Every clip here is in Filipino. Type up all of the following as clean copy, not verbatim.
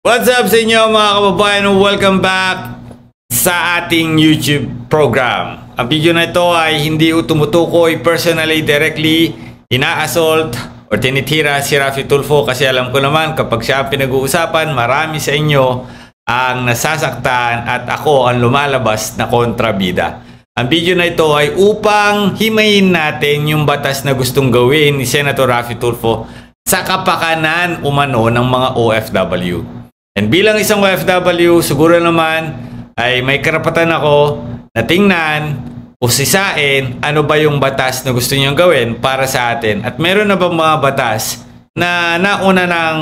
What's up sa inyo mga kababayan? Welcome back sa ating YouTube program. Ang video na ito ay hindi tumutukoy personally, directly, ina-assault or tinitira si Raffy Tulfo kasi alam ko naman kapag siya ang pinag-uusapan, marami sa inyo ang nasasaktan at ako ang lumalabas na kontrabida. Ang video na ito ay upang himayin natin yung batas na gustong gawin ni Senator Raffy Tulfo sa kapakanan umano ng mga OFW. And bilang isang OFW, siguro naman ay may karapatan ako na tingnan o sisain ano ba yung batas na gusto niyong gawin para sa atin. At meron na ba mga batas na nauna ng,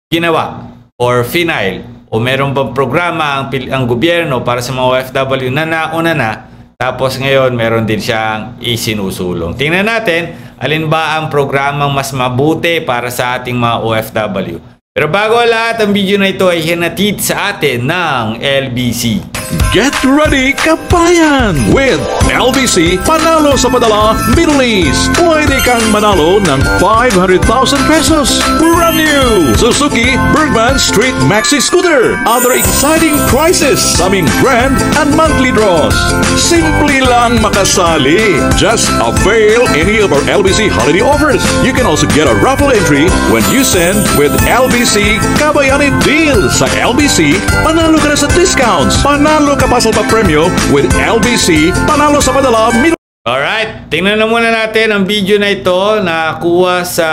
ginawa or final o meron bang programa ang gobyerno para sa mga OFW na nauna na tapos ngayon meron din siyang isinusulong. Tingnan natin alin ba ang programang mas mabuti para sa ating mga OFW. Pero bago lahat, ang video na ito ay hinatid sa atin ng LBC. Get ready, kabayan! With LBC, panalo sa padala, Middle East. Pwede kang manalo ng 500,000 pesos. Brand new Suzuki Bergman Street Maxi Scooter. Other exciting prizes sa aming grand and monthly draws. Simple lang makasali. Just avail any of our LBC holiday offers. You can also get a raffle entry when you send with LBC Kabayani Deal. Sa LBC, panalo ka na sa discounts. Panalo ka pa sa premyo with LBC. Panalo sa padala. Alright, tingnan na muna natin ang video na ito na kuha sa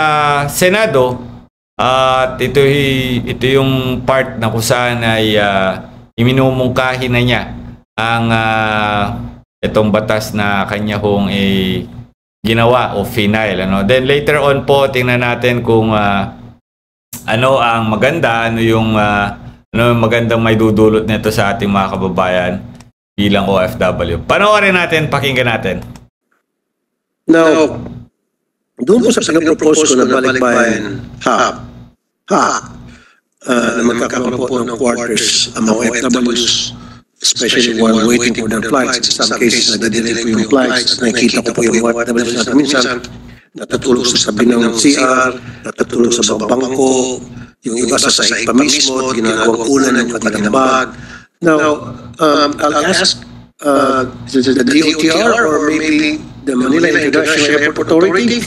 Senado. At ito yung part na kung saan ay iminumungkahi na niya ang itong batas na kanya hong ginawa o final. Then later on po, tingnan natin kung ano ang maganda, ano yung magandang may dudulot nito sa ating mga kababayan bilang OFW. Panoorin natin, pakinggan natin. Now, doon po sa pinag-propose ko na Balikbayan Hub, na magkakaroon po ng quarters ang mga OFWs, especially while waiting for their flights. In some cases, nagdidelay po yung flights. Nakikita ko po yung OFWs natin minsan, natutulog sa sabi ng CR, natutulog sa bangko, yung iba sa sahig pa mismo, ginagawang ulan ng kanilang bag. Now, I'll ask the DOTR or maybe the Manila International Airport Authority,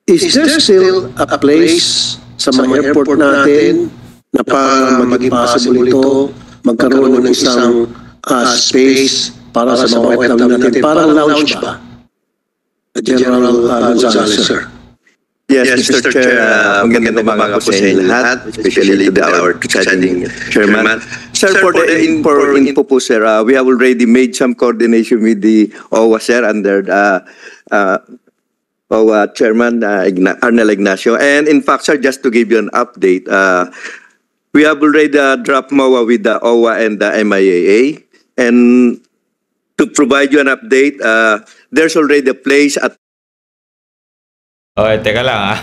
is there still a place sa mga airport natin na para maging possible ito, magkaroon ng isang space para sa mga OFW natin? Parang lounge ba? General Gonzales, sir. Yes, Mr. Chair, magandang umaga po sa inyo lahat, especially to our presiding chairman. Sir, for the info po, sir, we have already made some coordination with the OWA, sir, under OWA chairman, Arnel Ignacio. And in fact, sir, just to give you an update, we have already dropped MOA with the OWA and the MIAA. And to provide you an update, there's already a place at... Okay, teka lang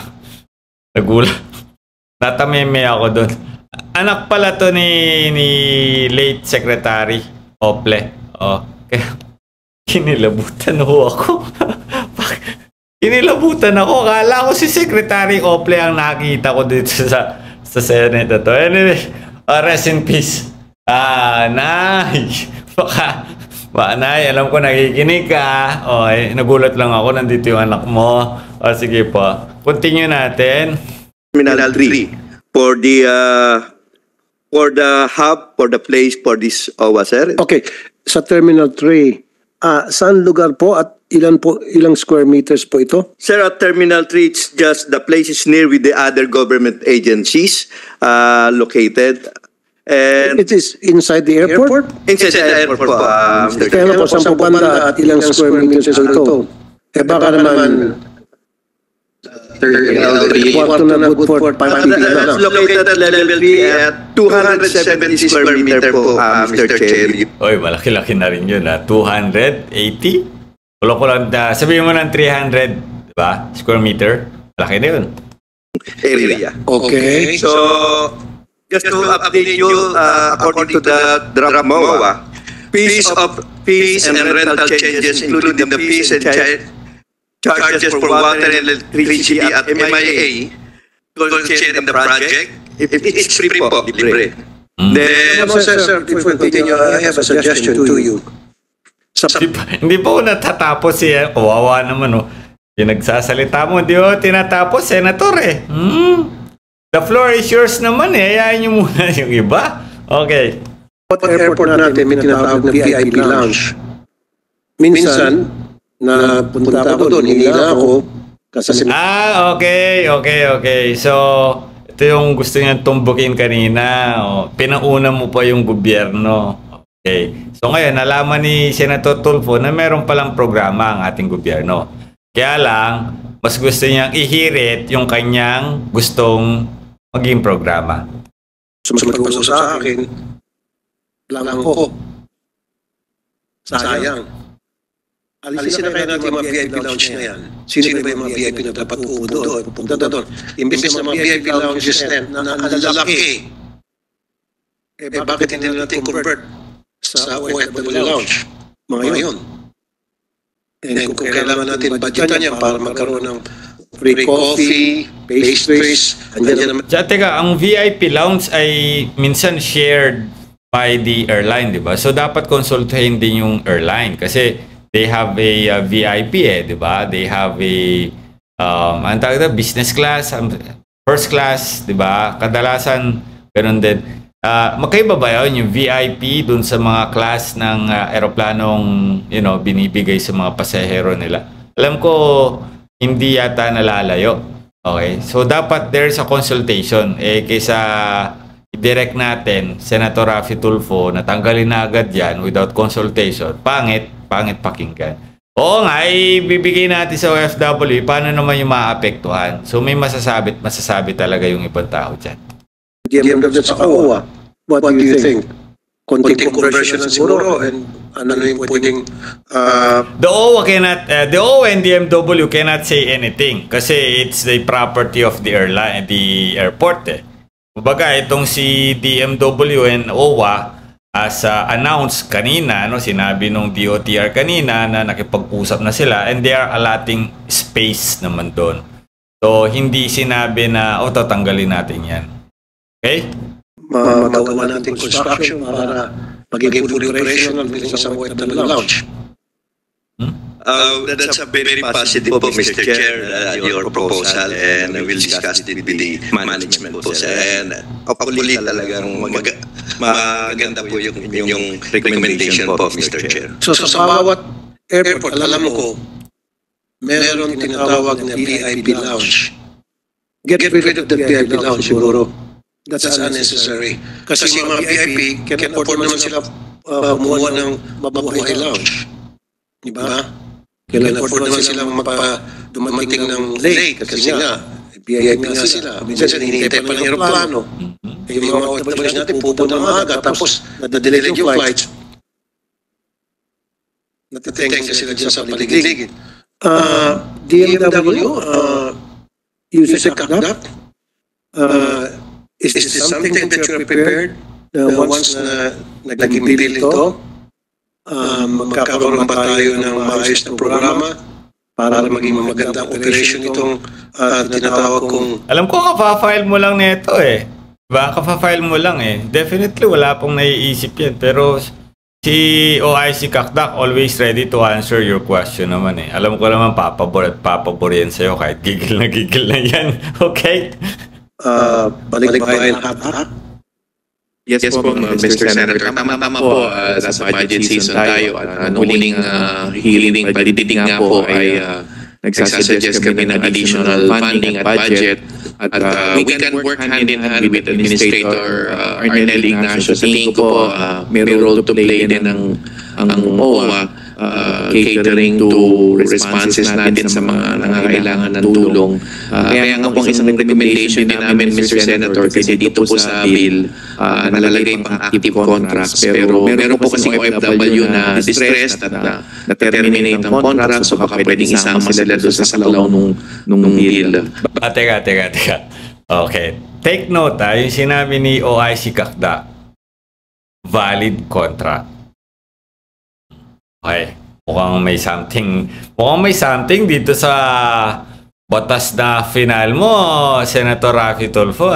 Nagulat. Natameme ako doon. Anak pala to ni late Secretary Ople. Kaya kinilabutan ako. Kinilabutan ako. Kala ko si Secretary Ople ang nakita ko dito sa Senate to. Anyway, rest in peace. Nay. Nay, alam ko nakikinig ka. Okay, nagulat lang ako. Nandito yung anak mo. Sige po. Continue natin. Terminal 3 for the hub, for the place for this OWA, sir. Okay, sa Terminal 3, saan lugar po at ilang square meters po ito? Sir, at Terminal 3, it's just the place is near with the other government agencies located. And it is inside the airport? Inside the airport po, Mr. Kaya po, saan po banda at ilang square meters ito? Baka naman... Kwarto na good for 5 people na lang. Located at level 3 at 270 square meter po, Mr. Chair. Oy, malaki-laki na rin yun 280? Wala ko lang, sabihin mo ng 300, diba? Square meter. Malaki na yun. Area. Okay. So, just to update you, according to the draft MOA, fees and rental changes, including the fees and charges for water and electricity at MIA, co-chair in the project. It's free po, libre. Then, Sir, if we continue, I have a suggestion to you. Hindi pa ako natatapos siya. Kawawa naman, oh. Yung nagsasalita mo, di ba tinatapos, Senator, eh. The floor is yours naman, eh. Ayayin nyo muna yung iba. Okay. At airport natin, may tinatawag na VIP lounge. Minsan, na punta ako doon, hinila ako, kasi Okay. So, ito yung gusto niyang tumbukin kanina. Pinauna mo pa yung gobyerno. Okay. So ngayon, nalaman ni Senator Tulfo na meron palang programa ang ating gobyerno. Kaya lang, mas gusto niyang ihirit yung kanyang gustong maging programa. sumagot sa akin, lang ko. Sayang. Alisin na kayo natin yung mga VIP lounge na yan. Sino ba yung mga VIP na dapat uupo doon? Pupunta doon. Imbes na mga VIP lounges na lalaki, bakit hindi natin convert sa OFW lounge? Mga yun. And kung kailangan natin budgetan yan para magkaroon ng free coffee, pastries, andyan naman. Teka, ang VIP lounge ay minsan shared by the airline, di ba? So dapat konsultahin din yung airline kasi they have a VIP, di ba? They have a ang tawag na, business class, first class, di ba? Kadalasan ganun din. Magkaiba ba yun yung VIP dun sa mga class ng aeroplanong binibigay sa mga pasahero nila? Alam ko hindi yata nalalayo. Okay? So dapat there's a consultation. Kaysa i-direct natin Senator Raffy Tulfo na tanggalin na agad yan without consultation, pangit pakinggan. Oo nga, ibibigay natin sa OFW, paano naman yung maapektuhan? So may masasabi talaga yung ibang tao dyan. DMW sa OWA, what do you think? Konting conversion na siguro, and ano yung pwedeng... The OWA and DMW cannot say anything kasi it's the property of the airline, the airport, eh. Kumbaga, itong si DMW and OWA, as announced kanina, sinabi nung DOTR kanina na nakipag-usap na sila and they are allotting space naman doon. So, hindi sinabi na, tatanggalin natin yan. Okay? Magawa natin construction para maging fully operational bilang isang OFW lounge. That's a very positive po, Mr. Chair, your proposal, and we will discuss it with the management po, sir. And hopefully talagang maganda po yung recommendation po, Mr. Chair. So sa bawat airport, alam ko, meron tinatawag na VIP lounge. Get rid of the VIP lounge siguro. That's unnecessary. Kasi mga VIP, can afford naman sila kumuha ng mabuhay lounge. Diba? Can afford naman silang dumating ng late kasi nga, VIP nga sila. Minsan hinihintay pa ng aeroplano. Yung mga OFWs natin pupunta ng maaga tapos nadadelay yung flights. Natitengka sila dyan sa paligid. DMW, uses a CACDAC. Is this something that you're prepared once na naging bill ito? Magkakaroon ba tayo ng maayos na programa para maging magandang operation itong tinatawag kong... Alam ko, kapafile mo lang nito eh. Diba? Kapafile mo lang eh. Definitely wala pong naiisip yan. Pero si OIC CACDAC always ready to answer your question naman eh. Alam ko naman papabor yan sa'yo kahit gigil na yan. Okay? Balik ba kayo ng hap-hap? Yes po, Mr. Senator. Tama po, sa budget season tayo. At huling hearing padidinig nga po ay nagsasuggest kami ng additional funding at budget. At we can work hand in hand with Administrator Arnel Ignacio. Sa tingin ko po, may role to play din ang OWA catering to responses natin sa mga nangangailangan ng tulong. Kaya nga po ang isang recommendation din namin, Mr. Senator, kasi dito po sa bill, nalalagay pang active contracts. Pero meron po kasi OFW na distressed at na-terminate ang contract, so baka pwedeng isama sila doon sa salaw nung bill. Teka. Okay. Take note, yung sinabi ni OIC CACDAC, valid contract. Okay. Mukhang may something dito sa batas na final mo, Senator Raffy Tulfo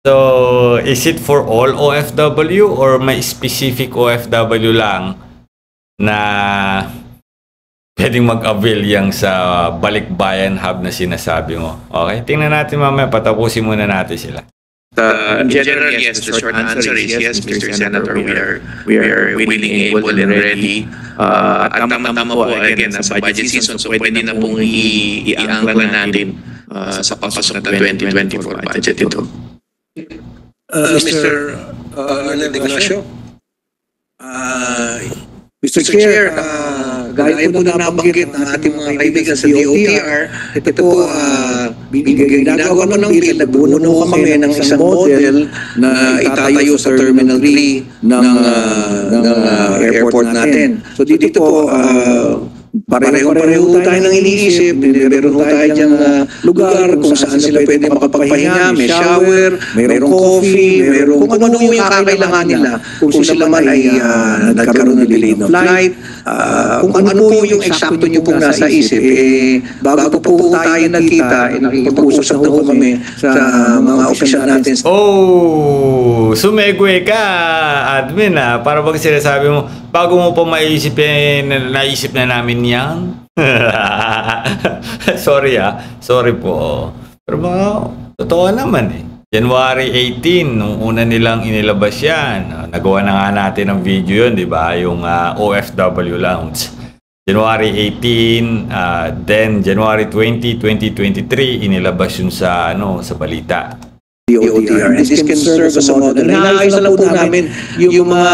So, is it for all OFW or may specific OFW lang na pwedeng mag-avail yang sa Balikbayan Hub na sinasabi mo? Okay, tingnan natin mamaya, patapusin muna natin sila. In general, yes. The short answer is yes, Mr. Senator. We are willing, able, and ready. At tama-tama po, again, sa budget season, so pwede na pong i-angkla natin sa papasok na 2024 budget ito. Mr. Arnel Ignacio? Mr. Chair, gaya po na nabanggit ng ating mga kaibigan sa DOTR, ito po, ginagawa po ng bill, nagbuno kami ng isang model na itatayo sa Terminal 3 ng airport natin. So dito po, pareho-pareho tayo nang iniisip, meron tayo diyang lugar kung saan sila pwede makapagpahinga, may shower, mayroong coffee, mayroong kung ano yung kakailangan nila. Kung sila man ay nagkaroon ng delay ng flight, kung ano po yung eksakto nyo pong nasa isip, bago po tayo nagkita, nakikipag-usap na po kami sa mga opisyal natin. Oh, sumegwe ka, admin para bang sinasabi mo, bago mo pa maisip, naisip na namin yan. Sorry po. Pero baka, totoo naman January 18, nung una nilang inilabas yan. Nagawa na nga natin ng video yun, di ba? Yung OFW Lounge. January 18, then January 20, 2023, inilabas yun sa balita. DOTR. And this can serve as a model. Inaayos na po namin yung mga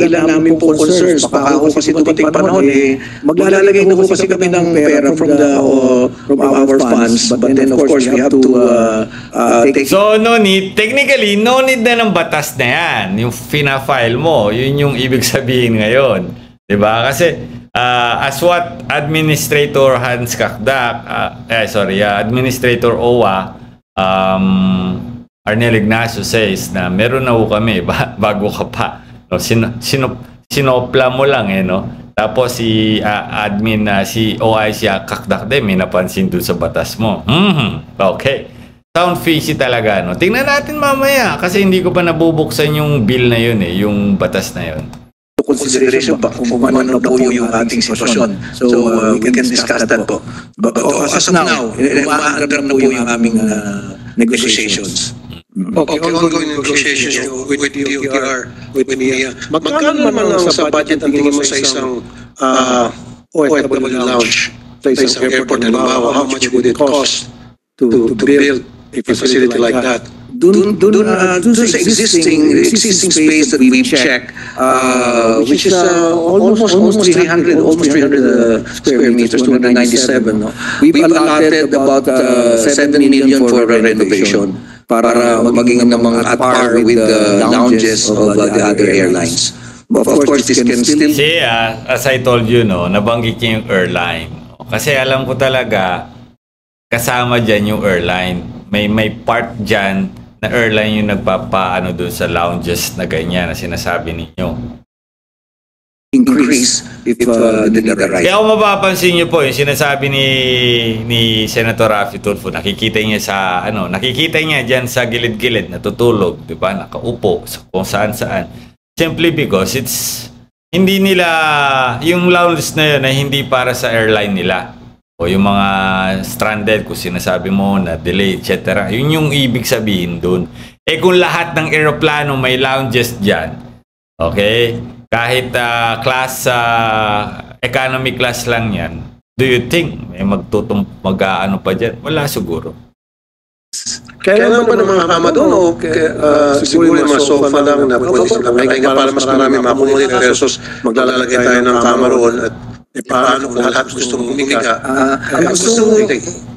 ilan namin po concerns. Baka ako kasi dumating panahon, maglalagay na po kasi kami ng pera from our funds. But then of course, we have to take... So, no need. Technically, no need na ng batas na yan. Yung fina-file mo, yun yung ibig sabihin ngayon. Diba? Kasi, as what Administrator Hans Kakdak, Administrator OWA, Arnel Ignacio says na meron na kami bago ka pa. No, sinopla mo lang no. Tapos si admin si OIC Kakdak din may napansin dun sa batas mo. Okay. Sound fishy talaga no. Tingnan natin mamaya kasi hindi ko pa nabubuksan yung bill na yun yung batas na yun. Consideration ba kung ano po yung ating sitwasyon. So we can discuss that po. But as of now, umaandar na po yung aming negotiations. Okay, ongoing negotiations with DOTR, with MIA. Magkano naman sa budget ang tingin mo sa isang OFW lounge sa isang airport? How much would it cost to build a facility like that? Dun sa existing space that we've checked, which is almost 300 square meters, 297. We've allotted about 7 million for renovation para maging at par with the lounges of the other airlines. Of course, this can still... See, as I told you, nabanggit niya yung airline. Kasi alam ko talaga, kasama dyan yung airline. May part dyan na airline yung nagpapaano doon sa lounges na ganyan na sinasabi ninyo. Increase if the right. Kaya kung mapapansin niyo po yung sinasabi ni Senator Raffy Tulfo, nakikita niya diyan sa gilid-gilid natutulog, 'di ba? Nakaupo kung saan-saan. Simply because hindi nila yung lounge na yun ay hindi para sa airline nila. O yung mga stranded, kung sinasabi mo na delay, etc. Yun yung ibig sabihin dun. Kung lahat ng eroplano may lounges dyan, okay? Kahit economy class lang yan, do you think may mag-ano pa dyan? Wala siguro. Kailangan ba ng mga kama doon o siguro yung mga sofa lang na pwede silang kaya para mas marami makumulate pesos, maglalagay tayo ng kama roon at paano kung lahat gustong humiga?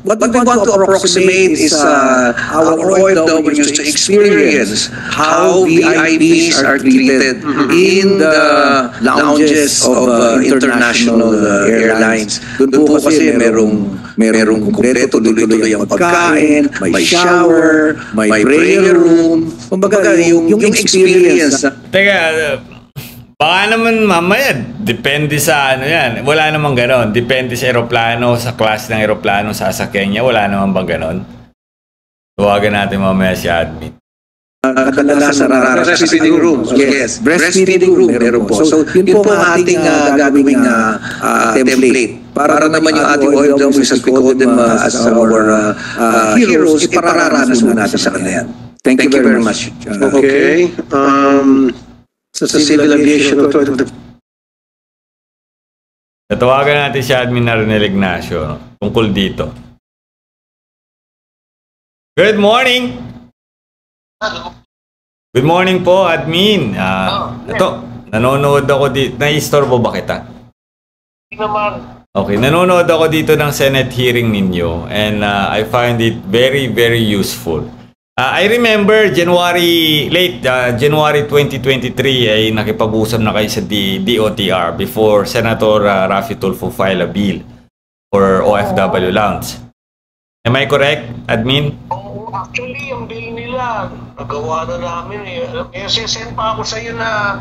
What we want to approximate is our OFWs to experience how VIPs are treated in the lounges of international airlines. Doon po kasi merong kumpleto, tuloy-tuloy ang pagkain, may shower, may prayer room. Kumbaga, yung experience. Teka, Baka naman mamaya, depende sa ano yan. Wala namang ganon. Depende sa aeroplano, sa klase ng aeroplano, sasakyan niya. Wala naman bang ganon? Tuwagan natin mamaya si admin. Kadalasan breastfeeding room. Yes, breastfeeding room meron po. So, yun po ang ating gagawing template. Para naman yung ating OFWs, as we call them as our heroes, ipararanas mo natin sa kanila yan. Thank you very much. Okay. Sa Civil Aviation Authority. Tatawagan natin si admin na Ronel Ignacio tungkol dito. Good morning! Good morning po, admin. Ito, nanonood ako dito. Nai-istorbo ba kita? Hindi naman. Okay, nanonood ako dito ng Senate hearing ninyo and I find it very, very useful. I remember January 2023 ay nakipag-usap na kayo sa DOTR before Senator Raffy Tulfo file a bill for OFW lounge. Am I correct, admin? Actually, yung bill nila, nagawa na namin eh. Send pa ako sa iyo na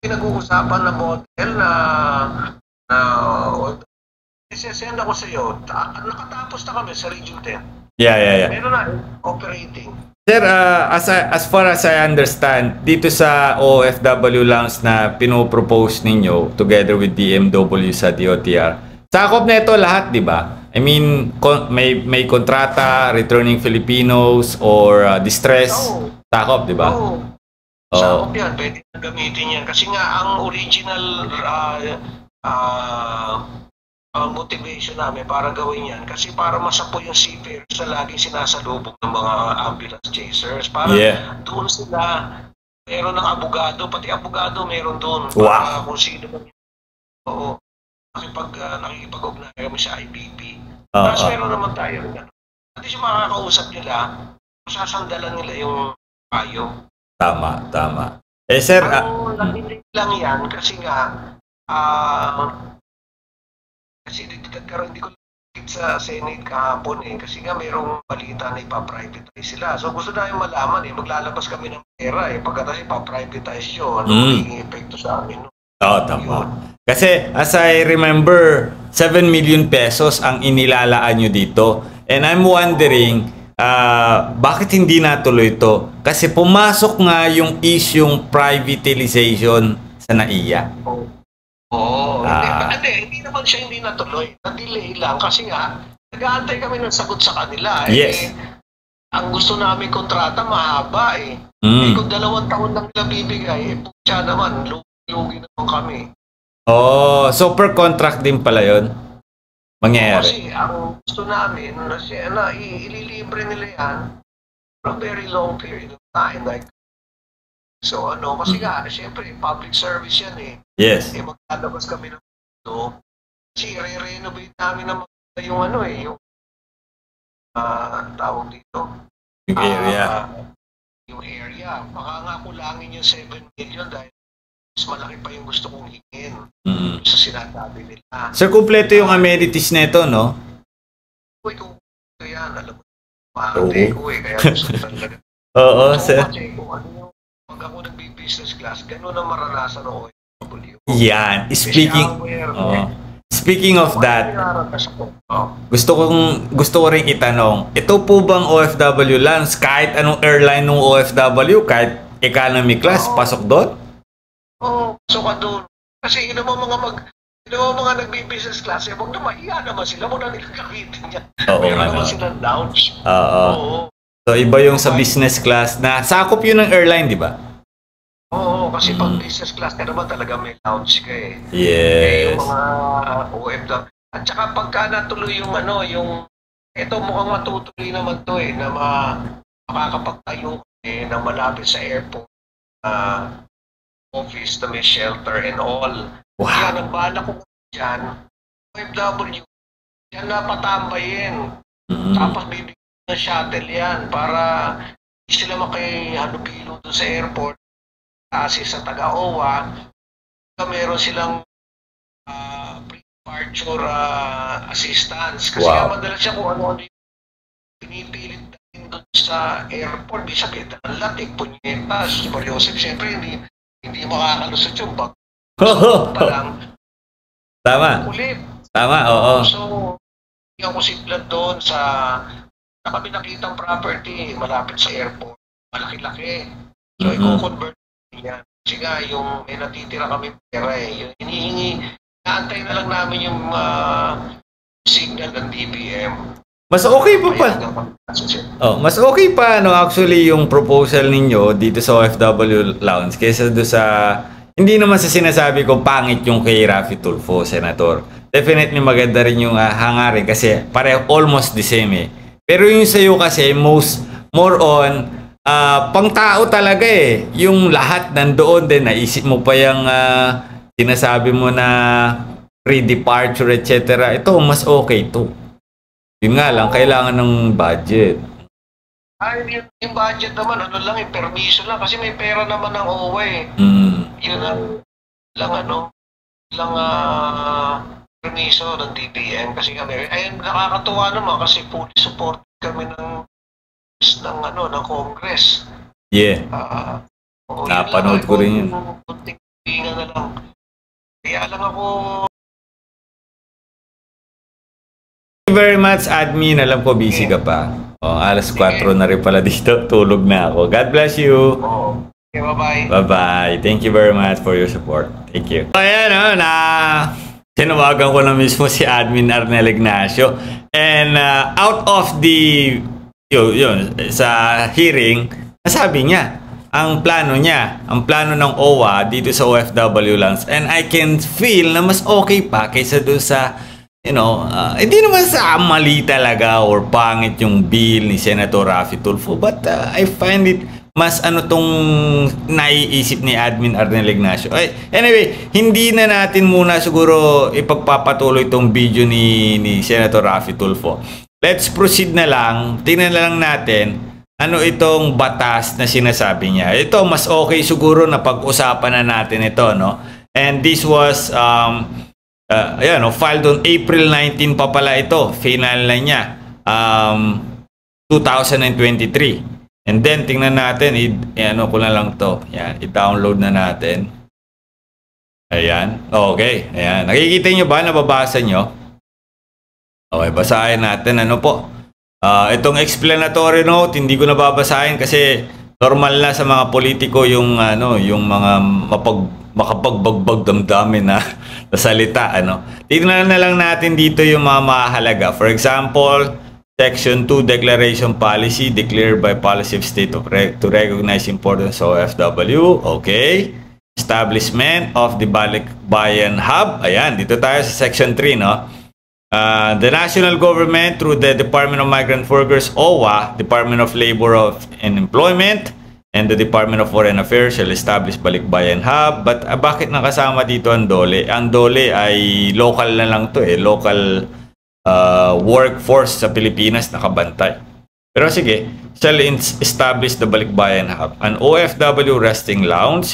pinag-uusapan na model na send ako sa iyo. Nakatapos na kami sa Region 10. Yeah. Meron na, operating. Sir, as far as I understand, dito sa OFW lounge na pinopropose ninyo together with DMW sa DOTR, sakop na ito lahat, di ba? I mean, may kontrata, returning Filipinos, or distress. Sakop, di ba? Oo. Sakop yan. Pwede na gamitin yan. Kasi nga, ang original motivation namin para gawin yan. Kasi para masapo yung seafarers na laging sinasalubog ng mga ambulance chasers. Para doon sila, meron ng abogado, pati abogado meron doon. Para kung sino man. Oo. Nakikipag-ugnayan kami sa IBP. Tapos meron naman tayo rin. At least yung makakausap nila, masasandalan nila yung payo. Tama. Eh sir, hindi lang yan kasi nga kasi hindi ko sa Senate kahapon eh kasi nga merong balita na ipa-privatize sila. So gusto namin malaman eh, maglalabas kami ng pera eh, pagkatapos ipa-privatize yun, ano magiging epekto sa amin. Tama. Kasi as I remember, 7 million pesos ang inilalaan nyo dito. And I'm wondering, bakit hindi natuloy ito? Kasi pumasok nga yung isyung privatization sa NAIA. Oo. Hindi naman siya hindi natuloy. Na-delay lang kasi nga, nag-aantay kami ng sagot sa kanila. Yes. Ang gusto namin kontrata mahaba eh. Kung 2 taon lang nila bibigay, siya naman, lugi naman kami. Oh, so per contract din pala yun? Mangyayari? Kasi ang gusto namin, ililibre nila yan for a very long period of time. Like, so kasi nga, siyempre, public service yan eh. Yes. Eh, maglalabas kami ng ito. Kasi re-renovate namin naman yung tawag dito. Yung area. Yung area. Baka nga kulangin yung 7 million dahil mas malaki pa yung gusto kong hingin sa sinasabi nila. Sir, kumpleto yung amenities nito, no? Uy, kung yan, alam mo, mahante ko eh, kaya gusto talaga. Oo, sir. Kasi kung ano yung, pag ako nag-business class, gano'n ang maranasan ng OFW. Yan. Speaking of that, gusto ko rin itanong, ito po bang OFW lounge, kahit anong airline ng OFW, kahit economy class, pasok doon? Oo, pasok ka doon. Kasi yun naman mga nagbi-business class, huwag na mahiya naman sila, huwag na nila gamitin yan. Meron naman silang lounge. Oo. So iba yung sa business class na sakop yun ng airline, di ba? Oo, kasi pag business class ka naman talaga may lounge ka eh. Yes. Yung mga OFW. At saka pagka natuloy yung ito mukhang matutuloy naman to eh, na makakapagtayo eh, na malapit sa airport, office na may shelter and all. Wow. Kaya ang bala ko dyan, OFW, dyan napatambayin. Tapos bibigyan ng shuttle yan para sila makihalubilo doon sa airport. Kasi sa taga-OWA, meron silang pre-departure assistance. Kasi madalas siya kung ano pinipilit din doon sa airport. Bisa kita ng latik, punyetas, Mario Joseph, siyempre hindi makakalusot yung bag pa lang. Tama. Ulit. Tama, oo. So, hindi ako siplan doon sa kami nakitang property malapit sa airport. Malaki-laki. So, i-convert yan. Kasi nga, yung may natitira kami pera yung hinihingi, naantay na lang namin yung signal ng DBM. Mas okay pa pa. Mas okay pa actually yung proposal ninyo dito sa OFW Lounge kaysa do sa hindi naman sa sinasabi ko pangit yung kay Raffy Tulfo, Senator. Definitely maganda rin yung hangarin kasi pareho almost the same eh. Pero yung sa'yo kasi more on pang tao talaga eh. Yung lahat nandoon din, naisip mo pa yung sinasabi mo na pre-departure etc. Ito mas okay to. Yun nga lang, kailangan ng budget. Yung budget naman, permiso lang. Kasi may pera naman ng OWA eh. Yun lang permiso ng DBM. Kasi kami, nakakatuwa naman kasi fully support kami ng Congress. Yeah. Napanood ko rin yun. Kunting na lang. Kaya lang ako very much, admin. Alam ko busy ka pa. Alas 4 na rin pala dito. Tulog na ako. God bless you. Okay, bye-bye. Bye-bye. Thank you very much for your support. Thank you. Ayan, tinawagan ko na mismo si admin Arnel Ignacio. And out of the sa hearing, nasabi niya ang plano ng OWA dito sa OFW Lounge. And I can feel na mas okay pa kaysa doon sa hindi naman sa mali talaga or pangit yung bill ni Senator Raffy Tulfo, but I find it mas tong naiisip ni admin Arnel Ignacio. Anyway, hindi na natin muna siguro ipagpapatuloy itong video ni Senator Raffy Tulfo. Let's proceed na lang. Tingnan na lang natin ano itong batas na sinasabi niya. Ito mas okay siguro na pag-usapan na natin ito, no? And this was filed on April 19 pa pala ito. Final na niya. 2023. And then, tingnan natin. Ko na lang to. Yan. I-download na natin. Ayan. Okay. Ayan. Nakikita nyo ba? Nababasa nyo? Okay. Basahin natin. Ano po? Itong explanatory note, hindi ko nababasahin kasi normal na sa mga politiko yung mga makapagbagbag damdamin na salita, Tignan na lang natin dito yung mga mahalaga. For example, Section 2 Declaration Policy declared by policy of state to recognize importance of OFW. Okay. Establishment of the Balikbayan Hub. Ayan, dito tayo sa Section 3, the national government through the Department of Migrant Workers, OWA, Department of Labor and Employment, and the Department of Foreign Affairs shall establish Balikbayan Hub. But bakit nakasama dito ang DOLE? Ang DOLE ay local na lang to local workforce sa Pilipinas nakabantay. Pero sige, shall establish the Balikbayan Hub, an OFW resting lounge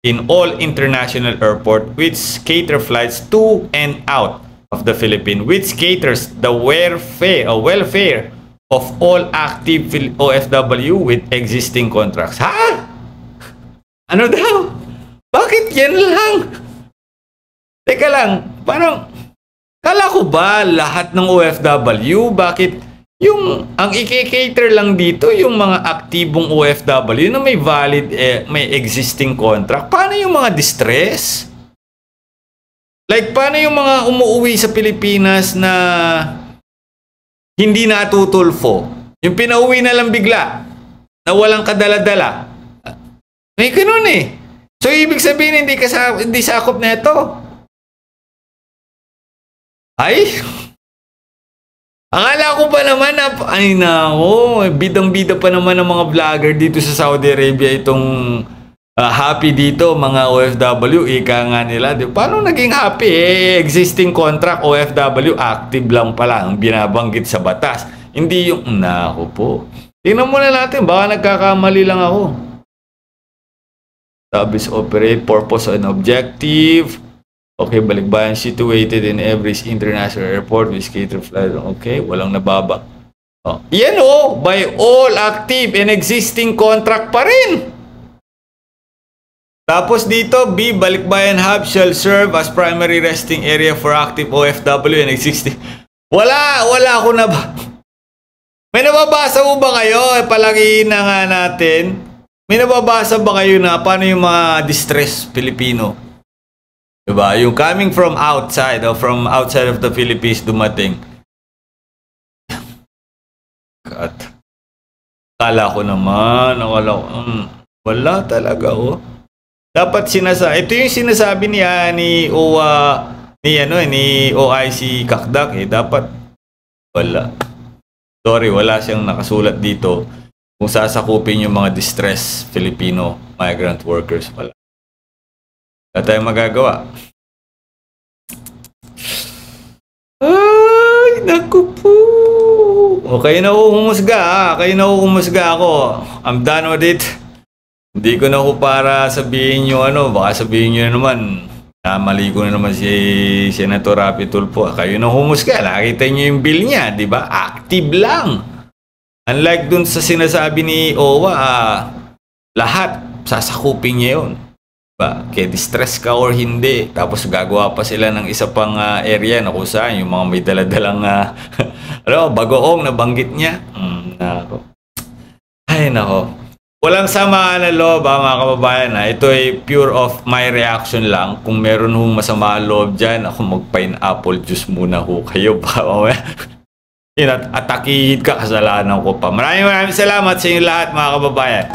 in all international airport which cater flights to and out of the Philippines, which caters the welfare of all active OFW with existing contracts. Ha? Ano daw? Bakit yan lang? Teka lang, parang kala ko ba lahat ng OFW? Bakit ang i-cater lang dito yung mga aktibong OFW na may valid, may existing contract? Paano yung mga distress? Like, paano yung mga umuwi sa Pilipinas na hindi natutulfo? Yung pinauwi na lang bigla, na walang kadala-dala. May ganun eh. So, ibig sabihin, hindi sakop na ito. Ay? Akala ko pa naman na, bidang-bida pa naman ng mga vlogger dito sa Saudi Arabia itong happy dito, mga OFW, ika nga nila. Paano naging happy? Existing contract, OFW, active lang pala ang binabanggit sa batas. Hindi yung, naku po. Tingnan muna natin, baka nagkakamali lang ako. Establish, operate, purpose and objective. Okay, Balikbayan situated in every international airport with cater flight. Okay, walang nababa. Yan by all active and existing contract pa rin. Tapos dito, B, Balikbayan Hub shall serve as primary resting area for active OFW and existing. Wala ako na ba? May nababasa mo ba kayo? Palagi na nga natin. May nababasa ba kayo na paano yung mga distressed Pilipino? Diba? Yung coming from outside, from outside of the Philippines dumating. God. Akala ko naman, wala talaga, oh. Dapat ito yung sinasabi niya ni OWA, ni OIC Kakdak, dapat wala. Sorry, wala siyang nakasulat dito kung sasakupin yung mga distressed Filipino migrant workers pala. Wala tayong magagawa. Ay, naku po. O, kayo na humusga, kayo na humusga ako. I'm done with it. Hindi ko na ho para sabihin nyo baka sabihin nyo na naman, mali ko na naman si Senator Rapi Tulfo. Kayo na humusga, nakita nyo yung bill niya, di ba? Active lang. Unlike dun sa sinasabi ni OWA, lahat sasakupin niya yun. Diba? Kaya distress ka or hindi. Tapos gagawa pa sila ng isa pang area na kung saan yung mga may daladalang bagoong na banggit niya. Nako. Ay, nako. Walang sama na loob, mga kababayan. Ito ay pure of my reaction lang. Kung meron hong masama loob dyan, ako mag-pineapple juice muna ho kayo pa. Atakihin ka, kasalanan ko pa. Maraming salamat sa inyo lahat, mga kababayan.